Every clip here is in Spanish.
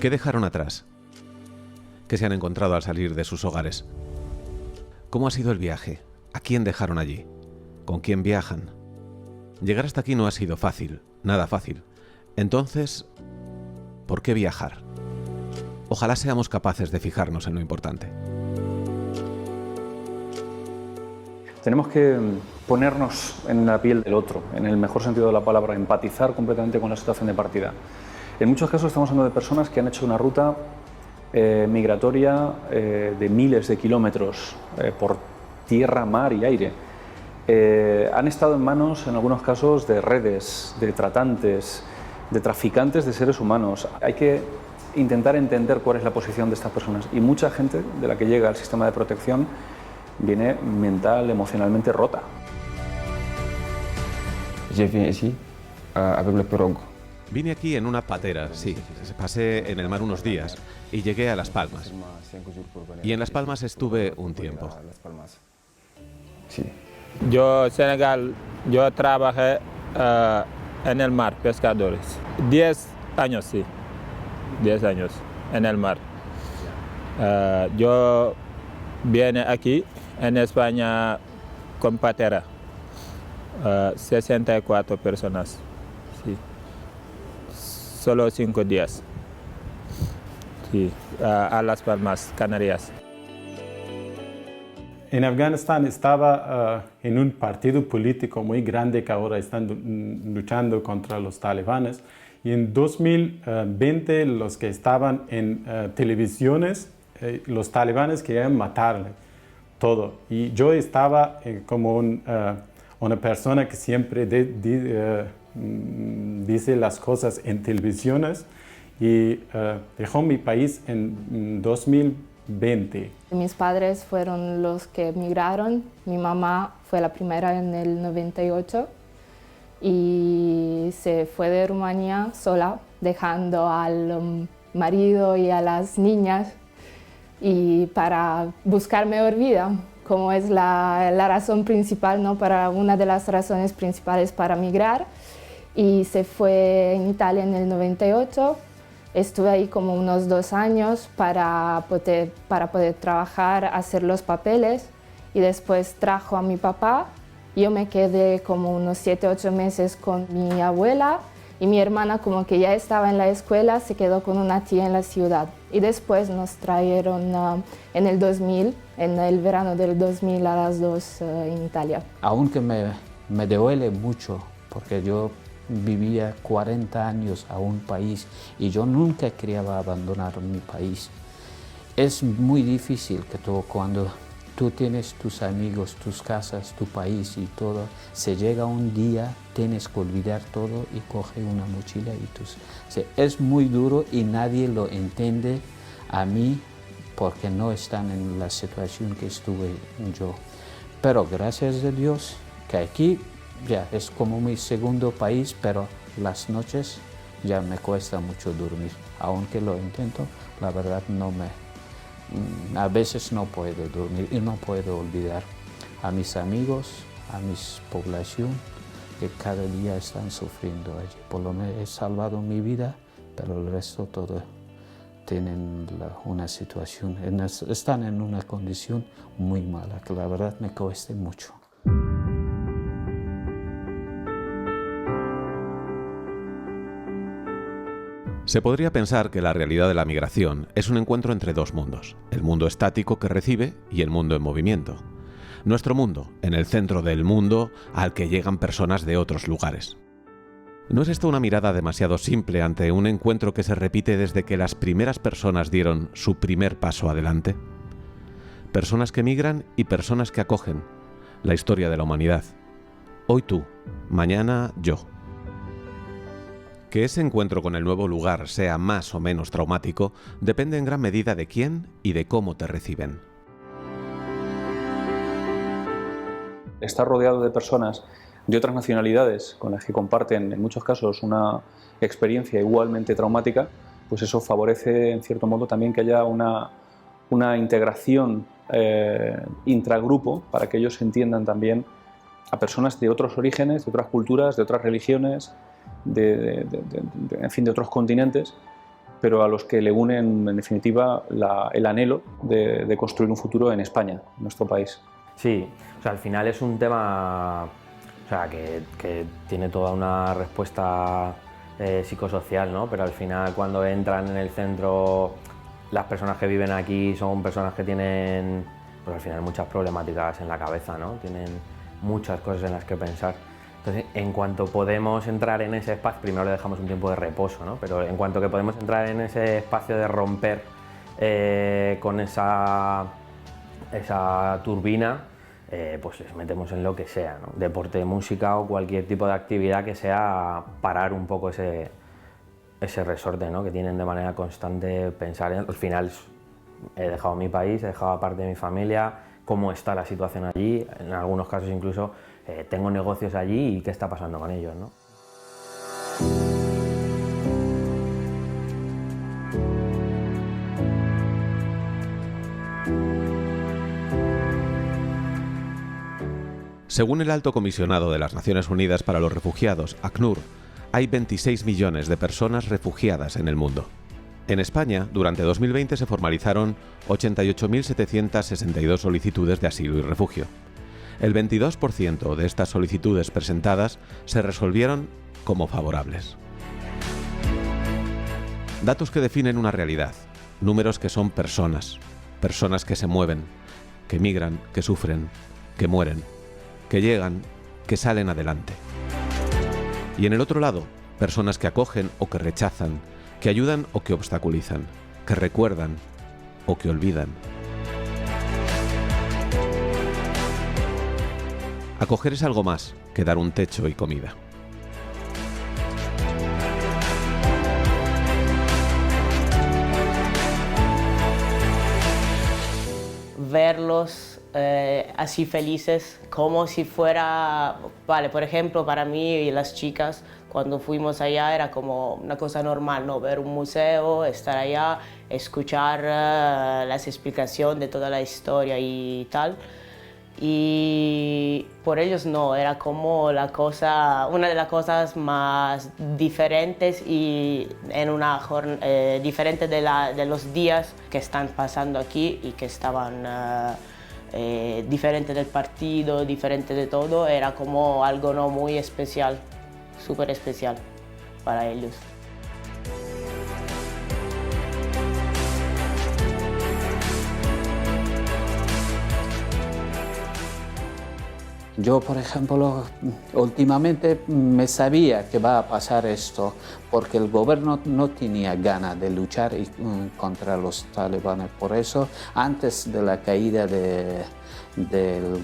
¿Qué dejaron atrás? ¿Qué se han encontrado al salir de sus hogares? ¿Cómo ha sido el viaje? ¿A quién dejaron allí? ¿Con quién viajan? Llegar hasta aquí no ha sido fácil, nada fácil. Entonces, ¿por qué viajar? Ojalá seamos capaces de fijarnos en lo importante. Tenemos que ponernos en la piel del otro, en el mejor sentido de la palabra, empatizar completamente con la situación de partida. En muchos casos estamos hablando de personas que han hecho una ruta migratoria de miles de kilómetros por tierra, mar y aire. Han estado en manos, en algunos casos, de redes, de tratantes, de traficantes de seres humanos. Hay que intentar entender cuál es la posición de estas personas. Y mucha gente de la que llega al sistema de protección viene mental, emocionalmente rota. Vine aquí en una patera, sí. Pasé en el mar unos días y llegué a Las Palmas. Y en Las Palmas estuve un tiempo. Sí. Yo, Senegal, yo trabajé en el mar, pescadores. 10 años, sí. 10 años en el mar. Yo vine aquí en España con patera. 64 personas. Sí. Solo 5 días. Sí. A Las Palmas, Canarias. En Afganistán estaba en un partido político muy grande que ahora están luchando contra los talibanes. Y en 2020 los que estaban en televisiones, los talibanes querían matarle todo. Y yo estaba como una persona que siempre dice las cosas en televisiones y dejó mi país en 2020. Mis padres fueron los que emigraron. Mi mamá fue la primera en el 98 y se fue de Rumanía sola, dejando al marido y a las niñas y para buscar mejor vida, como es la razón principal, ¿no? Una de las razones principales para migrar. Y se fue en Italia en el 98. Estuve ahí como unos 2 años para poder trabajar, hacer los papeles y después trajo a mi papá. Yo me quedé como unos 7-8 meses con mi abuela y mi hermana, como que ya estaba en la escuela, se quedó con una tía en la ciudad. Y después nos trajeron en el 2000, en el verano del 2000 a las 2 en Italia. Aunque me duele mucho porque yo vivía 40 años a un país y yo nunca quería abandonar mi país. Es muy difícil que cuando tú tienes tus amigos, tus casas, tu país y todo, se llega un día, tienes que olvidar todo y coger una mochila y es muy duro y nadie lo entiende a mí porque no están en la situación que estuve yo. Pero gracias a Dios que aquí ya es como mi segundo país, pero las noches ya me cuesta mucho dormir. Aunque lo intento, la verdad a veces no puedo dormir y no puedo olvidar a mis amigos, a mi población, que cada día están sufriendo allí. Por lo menos he salvado mi vida, pero el resto todo tienen una situación, están en una condición muy mala, que la verdad me cuesta mucho. Se podría pensar que la realidad de la migración es un encuentro entre dos mundos, el mundo estático que recibe y el mundo en movimiento. Nuestro mundo, en el centro del mundo al que llegan personas de otros lugares. ¿No es esto una mirada demasiado simple ante un encuentro que se repite desde que las primeras personas dieron su primer paso adelante? Personas que migran y personas que acogen. La historia de la humanidad. Hoy tú, mañana yo. Que ese encuentro con el nuevo lugar sea más o menos traumático depende en gran medida de quién y de cómo te reciben. Estar rodeado de personas de otras nacionalidades con las que comparten en muchos casos una experiencia igualmente traumática, pues eso favorece en cierto modo también que haya una integración intragrupo para que ellos entiendan también a personas de otros orígenes, de otras culturas, de otras religiones, en fin, de otros continentes pero a los que le unen, en definitiva, el anhelo de construir un futuro en España, en nuestro país. Sí, o sea, al final es un tema, o sea, que tiene toda una respuesta psicosocial, ¿no? Pero al final, cuando entran en el centro, las personas que viven aquí son personas que tienen, pues al final, muchas problemáticas en la cabeza, ¿no? Tienen muchas cosas en las que pensar. Entonces, en cuanto podemos entrar en ese espacio, primero le dejamos un tiempo de reposo, ¿no? Pero en cuanto que podemos entrar en ese espacio de romper con esa turbina, pues les metemos en lo que sea, ¿no? Deporte, música o cualquier tipo de actividad que sea parar un poco ese resorte, ¿no? Que tienen de manera constante pensar en, al final he dejado mi país, he dejado parte de mi familia, cómo está la situación allí, en algunos casos incluso tengo negocios allí y qué está pasando con ellos, ¿no? Según el Alto Comisionado de las Naciones Unidas para los Refugiados, ACNUR, hay 26 millones de personas refugiadas en el mundo. En España, durante 2020 se formalizaron 88.762 solicitudes de asilo y refugio. El 22% de estas solicitudes presentadas se resolvieron como favorables. Datos que definen una realidad, números que son personas que se mueven, que migran, que sufren, que mueren, que llegan, que salen adelante. Y en el otro lado, personas que acogen o que rechazan, que ayudan o que obstaculizan, que recuerdan o que olvidan. Acoger es algo más que dar un techo y comida. Verlos así felices, como si fuera, vale, por ejemplo, para mí y las chicas, cuando fuimos allá era como una cosa normal, ¿no? Ver un museo, estar allá, escuchar las explicaciones de toda la historia y tal. Y por ellos no, era como una de las cosas más diferentes y en una diferente de los días que están pasando aquí y que estaban diferente del partido, diferente de todo, era como algo no muy especial, súper especial para ellos. Yo, por ejemplo, últimamente me sabía que va a pasar esto porque el gobierno no tenía ganas de luchar contra los talibanes. Por eso, antes de la caída del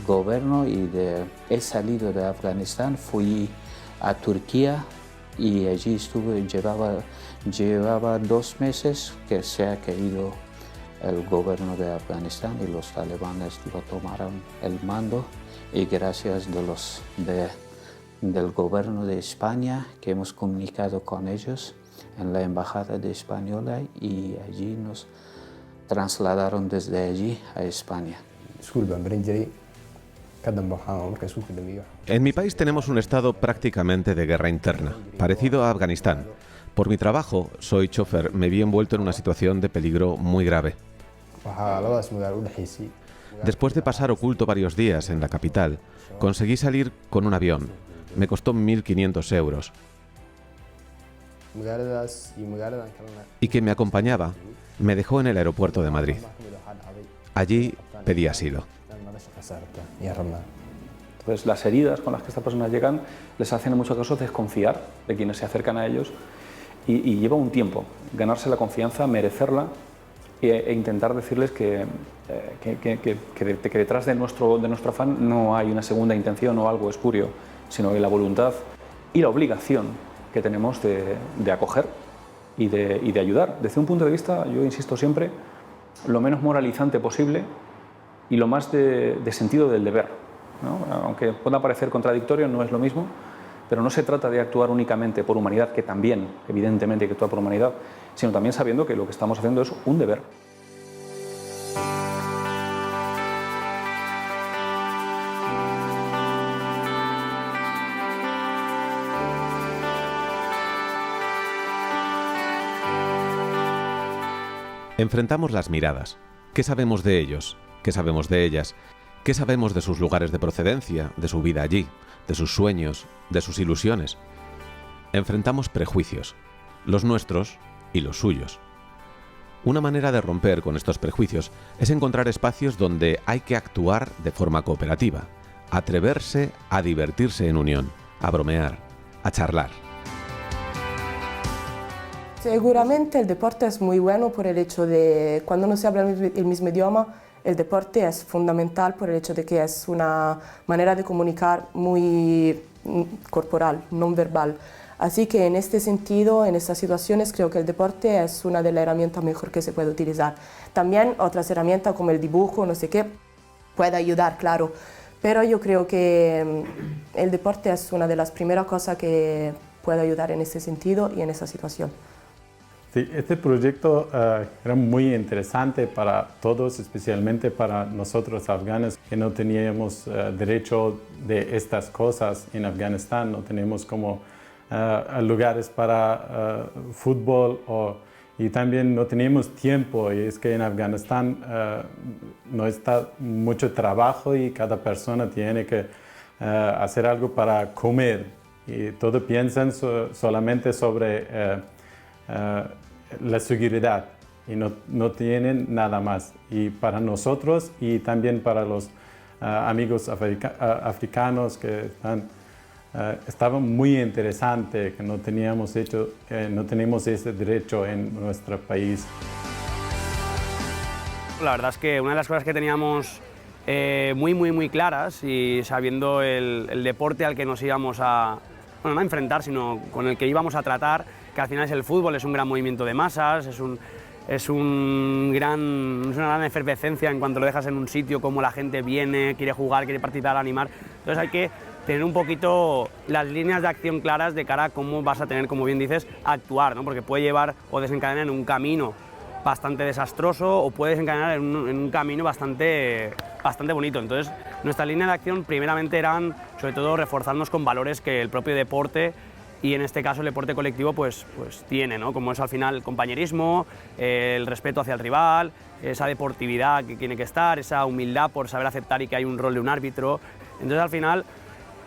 gobierno he salido de Afganistán, fui a Turquía y allí estuve, llevaba 2 meses que se ha caído el gobierno de Afganistán y los talibanes lo tomaron el mando. Y gracias del gobierno de España que hemos comunicado con ellos en la embajada de Española y allí nos trasladaron desde allí a España. En mi país tenemos un estado prácticamente de guerra interna, parecido a Afganistán. Por mi trabajo, soy chofer, me vi envuelto en una situación de peligro muy grave. Después de pasar oculto varios días en la capital, conseguí salir con un avión. Me costó 1.500 euros. Y quien me acompañaba me dejó en el aeropuerto de Madrid. Allí pedí asilo. Entonces, las heridas con las que estas personas llegan les hacen en muchos casos desconfiar de quienes se acercan a ellos y lleva un tiempo ganarse la confianza, merecerla e intentar decirles que detrás de nuestro afán no hay una segunda intención o algo espurio, sino que la voluntad y la obligación que tenemos de acoger y de ayudar. Desde un punto de vista, yo insisto siempre, lo menos moralizante posible y lo más de sentido del deber, ¿no? Aunque pueda parecer contradictorio, no es lo mismo, pero no se trata de actuar únicamente por humanidad, que también, evidentemente, hay que actuar por humanidad, sino también sabiendo que lo que estamos haciendo es un deber. Enfrentamos las miradas. ¿Qué sabemos de ellos? ¿Qué sabemos de ellas? ¿Qué sabemos de sus lugares de procedencia, de su vida allí, de sus sueños, de sus ilusiones? Enfrentamos prejuicios, los nuestros y los suyos. Una manera de romper con estos prejuicios es encontrar espacios donde hay que actuar de forma cooperativa, atreverse a divertirse en unión, a bromear, a charlar. Seguramente el deporte es muy bueno por el hecho de, cuando no se habla el mismo idioma, el deporte es fundamental por el hecho de que es una manera de comunicar muy corporal, no verbal. Así que en este sentido, en estas situaciones, creo que el deporte es una de las herramientas mejor que se puede utilizar. También otras herramientas como el dibujo, no sé qué, puede ayudar, claro. Pero yo creo que el deporte es una de las primeras cosas que puede ayudar en ese sentido y en esa situación. Sí, este proyecto era muy interesante para todos, especialmente para nosotros afganos que no teníamos derecho de estas cosas en Afganistán, no tenemos como lugares para fútbol y también no teníamos tiempo, y es que en Afganistán no está mucho trabajo y cada persona tiene que hacer algo para comer y todos piensan solamente sobre la seguridad y no tienen nada más. Y para nosotros y también para los amigos africanos que estaba muy interesante que no tenemos ese derecho en nuestro país. La verdad es que una de las cosas que teníamos muy claras, y sabiendo el deporte al que nos íbamos a enfrentar, sino con el que íbamos a tratar, que al final es el fútbol, es un gran movimiento de masas, es una gran efervescencia en cuanto lo dejas en un sitio, como la gente viene, quiere jugar, quiere participar, animar. Entonces hay que tener un poquito las líneas de acción claras de cara a cómo vas a tener, como bien dices, actuar, ¿no? Porque puede llevar o desencadenar en un camino bastante desastroso o puede desencadenar en un camino bastante bonito. Entonces, nuestra línea de acción primeramente eran, sobre todo, reforzarnos con valores que el propio deporte, y en este caso el deporte colectivo, pues tiene, ¿no? Como es al final el compañerismo, el respeto hacia el rival, esa deportividad que tiene que estar, esa humildad por saber aceptar y que hay un rol de un árbitro. Entonces, al final,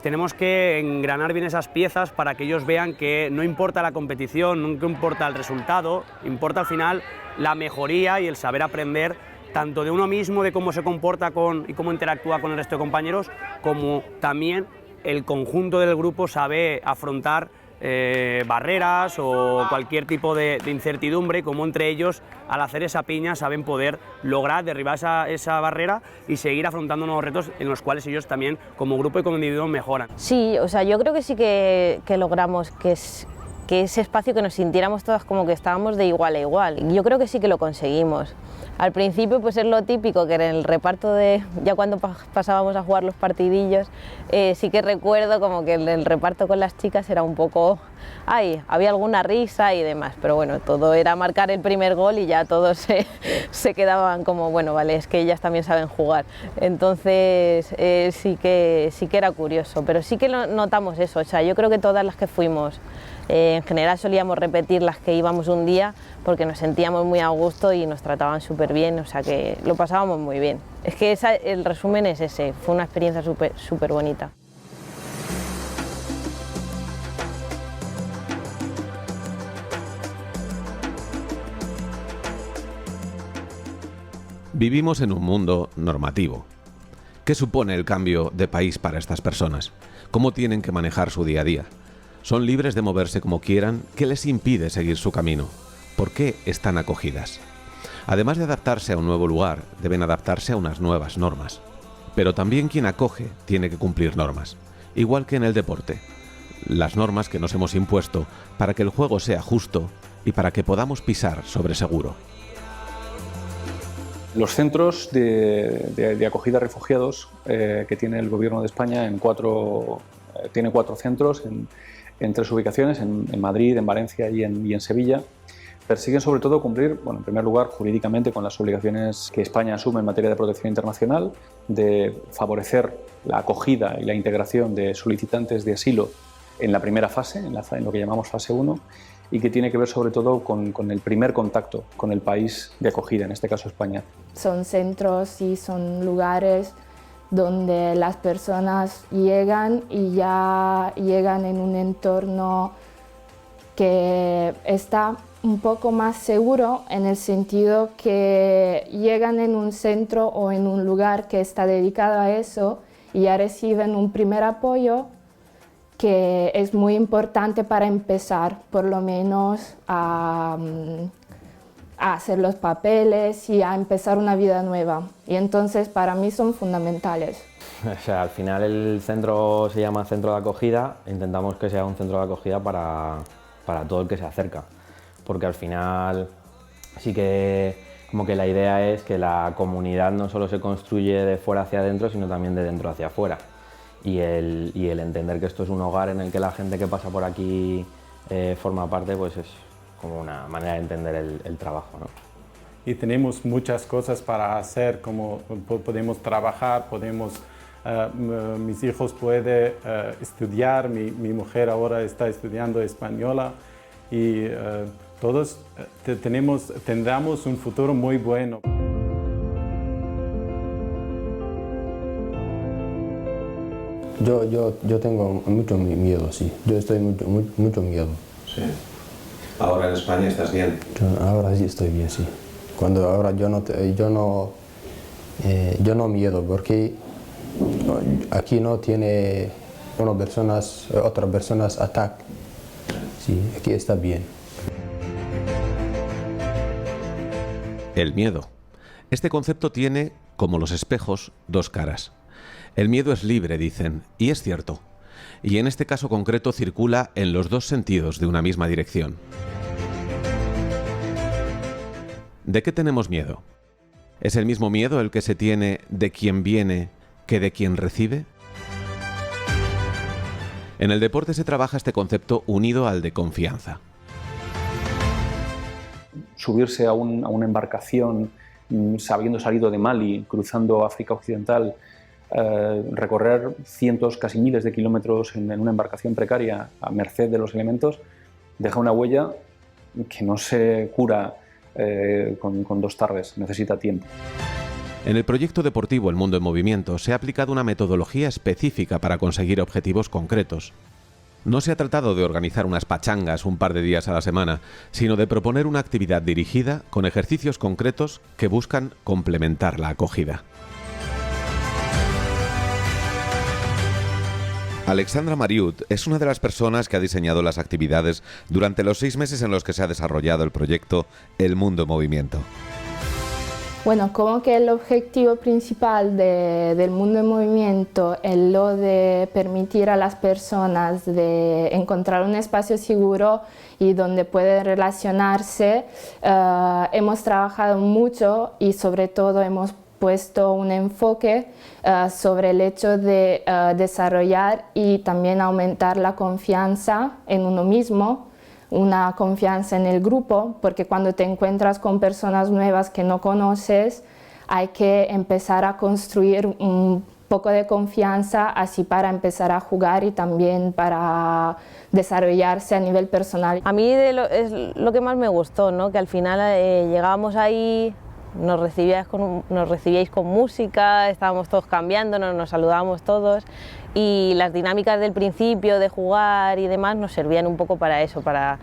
tenemos que engranar bien esas piezas para que ellos vean que no importa la competición, nunca importa el resultado, importa al final la mejoría y el saber aprender tanto de uno mismo, de cómo se comporta y cómo interactúa con el resto de compañeros, como también el conjunto del grupo sabe afrontar barreras o cualquier tipo de incertidumbre, como entre ellos, al hacer esa piña, saben poder lograr derribar esa barrera y seguir afrontando nuevos retos en los cuales ellos también, como grupo y como individuos, mejoran. Sí, o sea, yo creo que sí que logramos que ese espacio, que nos sintiéramos todas como que estábamos de igual a igual. Yo creo que sí que lo conseguimos. Al principio pues es lo típico, que en el reparto ya cuando pasábamos a jugar los partidillos, sí que recuerdo como que el reparto con las chicas era un poco, había alguna risa y demás, pero bueno, todo era marcar el primer gol y ya todos se quedaban como, bueno, vale, es que ellas también saben jugar. Entonces sí que era curioso, pero sí que notamos eso. O sea, yo creo que todas las que fuimos, en general solíamos repetir las que íbamos un día porque nos sentíamos muy a gusto y nos trataban súper bien, o sea que lo pasábamos muy bien. Es que el resumen es ese, fue una experiencia súper bonita. Vivimos en un mundo normativo. ¿Qué supone el cambio de país para estas personas? ¿Cómo tienen que manejar su día a día? ¿Son libres de moverse como quieran? ¿Qué les impide seguir su camino? ¿Por qué están acogidas? Además de adaptarse a un nuevo lugar, deben adaptarse a unas nuevas normas. Pero también quien acoge tiene que cumplir normas, igual que en el deporte. Las normas que nos hemos impuesto para que el juego sea justo y para que podamos pisar sobre seguro. Los centros de acogida a refugiados que tiene el Gobierno de España tiene 4 centros en 3 ubicaciones, en Madrid, en Valencia y en Sevilla. Persiguen sobre todo cumplir, en primer lugar, jurídicamente con las obligaciones que España asume en materia de protección internacional, de favorecer la acogida y la integración de solicitantes de asilo en la primera fase, en lo que llamamos fase 1, y que tiene que ver sobre todo con el primer contacto con el país de acogida, en este caso España. Son centros y son lugares donde las personas llegan y ya llegan en un entorno que está un poco más seguro, en el sentido que llegan en un centro o en un lugar que está dedicado a eso y ya reciben un primer apoyo que es muy importante para empezar, por lo menos a hacer los papeles y a empezar una vida nueva. Y entonces para mí son fundamentales. O sea, al final el centro se llama centro de acogida, intentamos que sea un centro de acogida para todo el que se acerca, porque al final sí que como que la idea es que la comunidad no solo se construye de fuera hacia adentro, sino también de dentro hacia afuera. Y el entender que esto es un hogar en el que la gente que pasa por aquí forma parte, pues es como una manera de entender el trabajo, ¿no? Y tenemos muchas cosas para hacer, como podemos trabajar, mis hijos pueden estudiar, mi mujer ahora está estudiando española y todos tendremos un futuro muy bueno. Yo tengo mucho miedo, sí. Yo estoy mucho miedo. Sí. ¿Ahora en España estás bien? Ahora sí estoy bien, sí. Ahora yo no miedo, porque aquí no tiene otras personas ataque. Sí, aquí está bien. El miedo. Este concepto tiene, como los espejos, dos caras. El miedo es libre, dicen, y es cierto. Y en este caso concreto circula en los dos sentidos de una misma dirección. ¿De qué tenemos miedo? ¿Es el mismo miedo el que se tiene de quien viene que de quien recibe? En el deporte se trabaja este concepto unido al de confianza. Subirse a una embarcación habiendo salido de Mali, cruzando África Occidental, recorrer cientos, casi miles de kilómetros en una embarcación precaria a merced de los elementos, deja una huella que no se cura con 2 tardes, necesita tiempo. En el proyecto deportivo El Mundo en Movimiento se ha aplicado una metodología específica para conseguir objetivos concretos. No se ha tratado de organizar unas pachangas un par de días a la semana, sino de proponer una actividad dirigida con ejercicios concretos que buscan complementar la acogida. Alexandra Mariut es una de las personas que ha diseñado las actividades durante los 6 meses en los que se ha desarrollado el proyecto El Mundo en Movimiento. Bueno, como que el objetivo principal del Mundo en Movimiento es lo de permitir a las personas de encontrar un espacio seguro y donde pueden relacionarse. Hemos trabajado mucho y sobre todo hemos puesto un enfoque sobre el hecho de desarrollar y también aumentar la confianza en uno mismo, una confianza en el grupo, porque cuando te encuentras con personas nuevas que no conoces, hay que empezar a construir un poco de confianza así para empezar a jugar y también para desarrollarse a nivel personal. A mí es lo que más me gustó, ¿no? Que al final llegábamos ahí, nos recibíais con música, estábamos todos cambiándonos, nos saludábamos todos y las dinámicas del principio de jugar y demás nos servían un poco para eso, para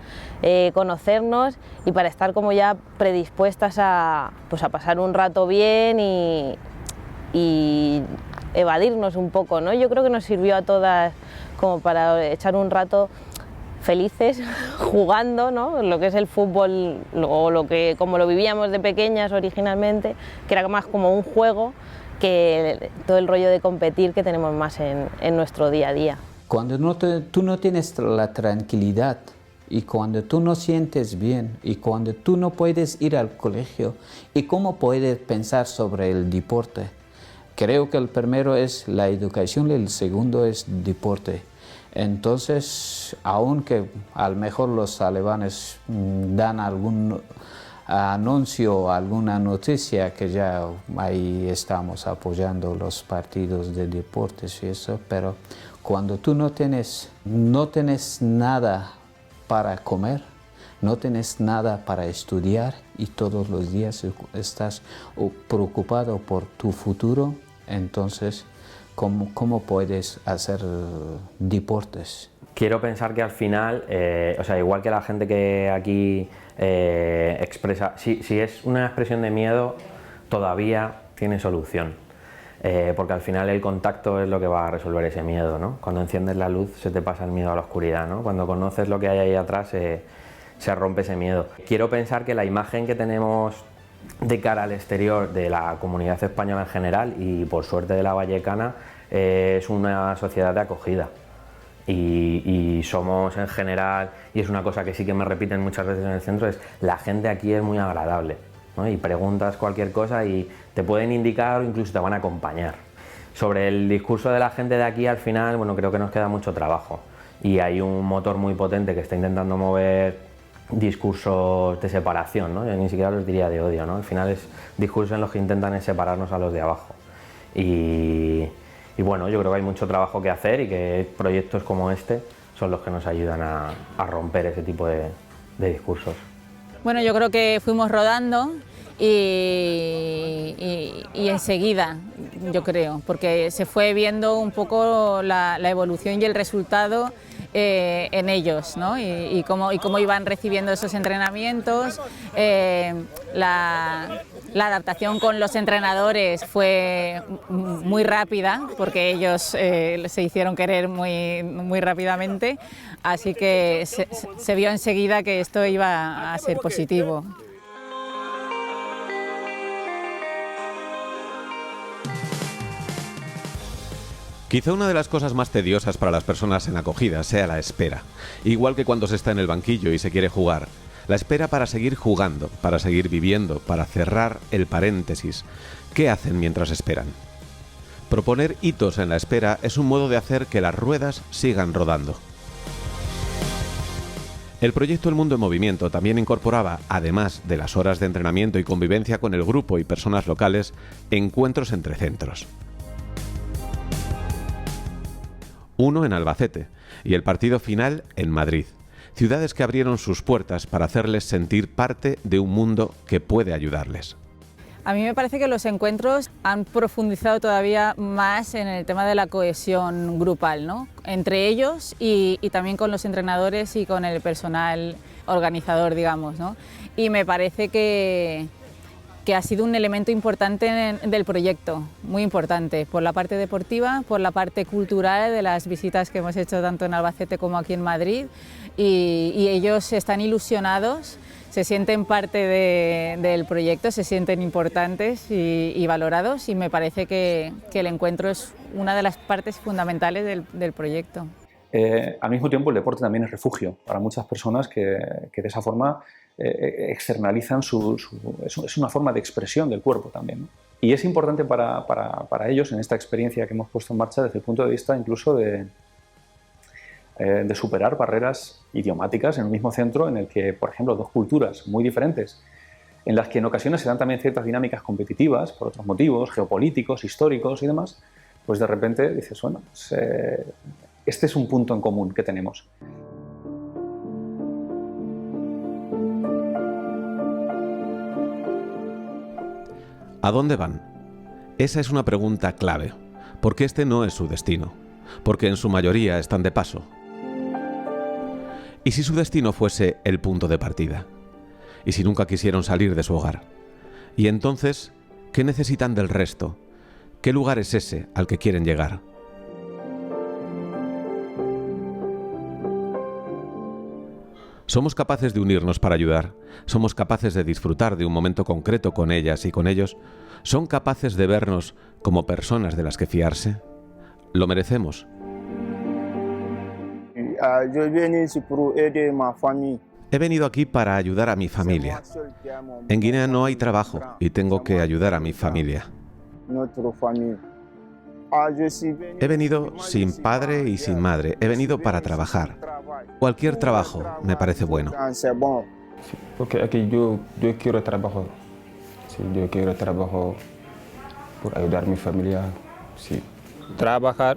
conocernos y para estar como ya predispuestas a pasar un rato bien y evadirnos un poco, ¿no? Yo creo que nos sirvió a todas como para echar un rato felices jugando, ¿no? Lo que es el fútbol o como lo vivíamos de pequeñas originalmente, que era más como un juego que todo el rollo de competir que tenemos más en nuestro día a día. Cuando tú no tienes la tranquilidad y cuando tú no sientes bien y cuando tú no puedes ir al colegio y cómo puedes pensar sobre el deporte, creo que el primero es la educación y el segundo es deporte. Entonces, aunque a lo mejor los talibanes dan algún anuncio, alguna noticia, que ya ahí estamos apoyando los partidos de deportes y eso, pero cuando tú no tienes nada para comer, no tienes nada para estudiar y todos los días estás preocupado por tu futuro, entonces, ¿cómo puedes hacer deportes? Quiero pensar que al final, o sea, igual que la gente que aquí expresa, si es una expresión de miedo, todavía tiene solución. Porque al final el contacto es lo que va a resolver ese miedo, ¿no? Cuando enciendes la luz se te pasa el miedo a la oscuridad, ¿no? Cuando conoces lo que hay ahí atrás se rompe ese miedo. Quiero pensar que la imagen que tenemos de cara al exterior de la comunidad española en general y por suerte de la vallecana es una sociedad de acogida. Y somos en general, y es una cosa que sí que me repiten muchas veces en el centro, es la gente aquí es muy agradable, ¿no? Y preguntas cualquier cosa y te pueden indicar o incluso te van a acompañar. Sobre el discurso de la gente de aquí al final, bueno, creo que nos queda mucho trabajo y hay un motor muy potente que está intentando mover discursos de separación, ¿no? Yo ni siquiera los diría de odio, ¿no? Al final es discursos en los que intentan separarnos a los de abajo y bueno, yo creo que hay mucho trabajo que hacer y que proyectos como este son los que nos ayudan a romper ese tipo de discursos. Bueno, yo creo que fuimos rodando y enseguida, yo creo, porque se fue viendo un poco la evolución y el resultado en ellos, ¿no? y cómo iban recibiendo esos entrenamientos. La adaptación con los entrenadores fue muy rápida porque ellos se hicieron querer muy rápidamente, así que se vio enseguida que esto iba a ser positivo. Quizá una de las cosas más tediosas para las personas en acogida sea la espera, igual que cuando se está en el banquillo y se quiere jugar. La espera para seguir jugando, para seguir viviendo, para cerrar el paréntesis. ¿Qué hacen mientras esperan? Proponer hitos en la espera es un modo de hacer que las ruedas sigan rodando. El proyecto El Mundo en Movimiento también incorporaba, además de las horas de entrenamiento y convivencia con el grupo y personas locales, encuentros entre centros. Uno en Albacete y el partido final en Madrid. Ciudades que abrieron sus puertas para hacerles sentir parte de un mundo que puede ayudarles. A mí me parece que los encuentros han profundizado todavía más en el tema de la cohesión grupal, ¿no? Entre ellos y también con los entrenadores y con el personal organizador, digamos, ¿no? Y me parece que ha sido un elemento importante del proyecto, muy importante, por la parte deportiva, por la parte cultural de las visitas que hemos hecho tanto en Albacete como aquí en Madrid, y ellos están ilusionados, se sienten parte del proyecto, se sienten importantes y valorados, y me parece que el encuentro es una de las partes fundamentales del proyecto. Al mismo tiempo, el deporte también es refugio para muchas personas que de esa forma externalizan es una forma de expresión del cuerpo también, ¿no? Y es importante para ellos en esta experiencia que hemos puesto en marcha desde el punto de vista incluso de superar barreras idiomáticas en un mismo centro en el que, por ejemplo, dos culturas muy diferentes, en las que en ocasiones se dan también ciertas dinámicas competitivas por otros motivos, geopolíticos, históricos y demás, pues de repente dices, bueno, este es un punto en común que tenemos. ¿A dónde van? Esa es una pregunta clave, porque este no es su destino, porque en su mayoría están de paso. ¿Y si su destino fuese el punto de partida? ¿Y si nunca quisieron salir de su hogar? Y entonces, ¿qué necesitan del resto? ¿Qué lugar es ese al que quieren llegar? Somos capaces de unirnos para ayudar, somos capaces de disfrutar de un momento concreto con ellas y con ellos, ¿son capaces de vernos como personas de las que fiarse? ¿Lo merecemos? He venido aquí para ayudar a mi familia. En Guinea no hay trabajo y tengo que ayudar a mi familia. He venido sin padre y sin madre. He venido para trabajar. Cualquier trabajo me parece bueno. Sí, porque aquí yo quiero trabajo. Sí, yo quiero trabajo por ayudar a mi familia. Sí. Trabajar.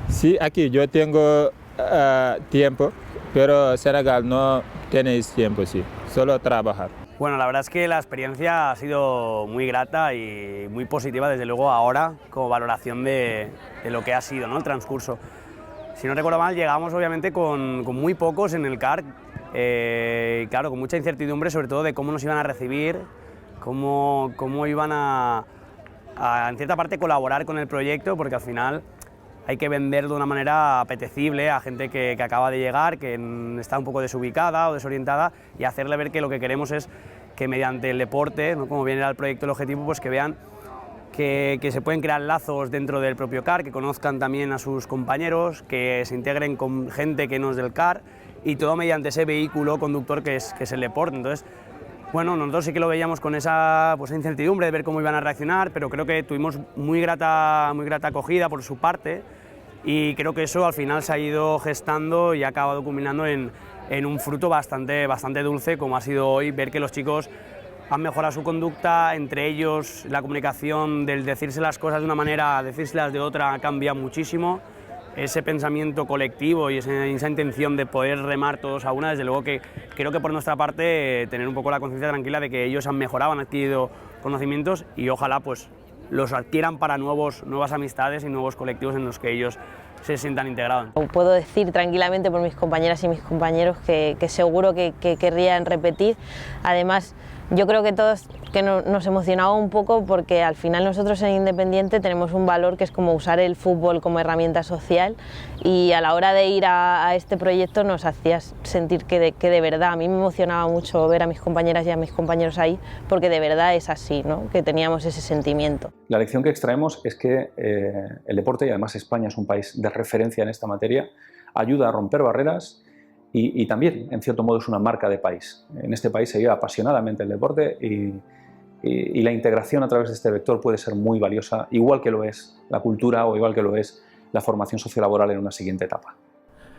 Sí, aquí yo tengo tiempo, pero Senegal no tenéis tiempo, sí, solo trabajar. Bueno, la verdad es que la experiencia ha sido muy grata y muy positiva, desde luego ahora, como valoración de lo que ha sido, ¿no?, el transcurso. Si no recuerdo mal, llegamos obviamente con muy pocos en el CAR, claro, con mucha incertidumbre, sobre todo de cómo nos iban a recibir, cómo iban a en cierta parte colaborar con el proyecto, porque al final hay que vender de una manera apetecible a gente que acaba de llegar, que está un poco desubicada o desorientada, y hacerle ver que lo que queremos es que mediante el deporte, ¿no?, como bien era el proyecto, el objetivo, pues que vean que se pueden crear lazos dentro del propio CAR, que conozcan también a sus compañeros, que se integren con gente que no es del CAR, y todo mediante ese vehículo conductor que es el deporte. Entonces, bueno, nosotros sí que lo veíamos con esa incertidumbre de ver cómo iban a reaccionar, pero creo que tuvimos muy grata acogida por su parte, y creo que eso al final se ha ido gestando y ha acabado culminando en un fruto bastante dulce, como ha sido hoy ver que los chicos han mejorado su conducta, entre ellos la comunicación del decirse las cosas de una manera a decírselas de otra cambia muchísimo. Ese pensamiento colectivo y esa intención de poder remar todos a una, desde luego que creo que por nuestra parte tener un poco la conciencia tranquila de que ellos han mejorado, han adquirido conocimientos, y ojalá pues los adquieran para nuevas amistades y nuevos colectivos en los que ellos se sientan integrados. Puedo decir tranquilamente por mis compañeras y mis compañeros que seguro que querrían repetir. Además, yo creo que todos nos emocionaba un poco, porque al final nosotros en Independiente tenemos un valor que es como usar el fútbol como herramienta social, y a la hora de ir a este proyecto nos hacía sentir que de verdad, a mí me emocionaba mucho ver a mis compañeras y a mis compañeros ahí, porque de verdad es así, ¿no?, que teníamos ese sentimiento. La lección que extraemos es que el deporte, y además España es un país de referencia en esta materia, ayuda a romper barreras. Y también, en cierto modo, es una marca de país. En este país se vive apasionadamente el deporte, y la integración a través de este vector puede ser muy valiosa, igual que lo es la cultura o igual que lo es la formación sociolaboral en una siguiente etapa.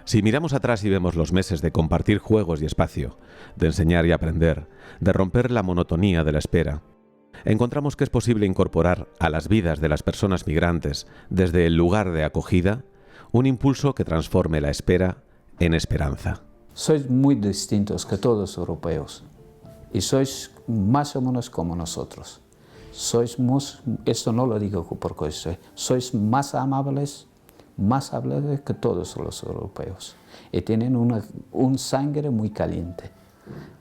Si miramos atrás y vemos los meses de compartir juegos y espacio, de enseñar y aprender, de romper la monotonía de la espera, encontramos que es posible incorporar a las vidas de las personas migrantes, desde el lugar de acogida, un impulso que transforme la espera en esperanza. Sois muy distintos que todos los europeos, y sois más o menos como nosotros. Esto no lo digo porque sois más amables que todos los europeos, y tienen un sangre muy caliente.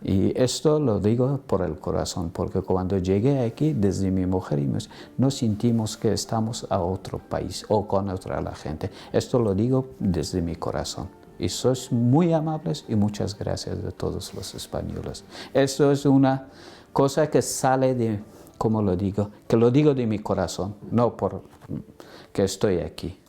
Y esto lo digo por el corazón, porque cuando llegué aquí, desde mi mujer y no sentimos que estamos a otro país o con otra gente. Esto lo digo desde mi corazón. Y sois muy amables, y muchas gracias de todos los españoles. Esto es una cosa que sale de, como lo digo, que lo digo de mi corazón, no por que estoy aquí.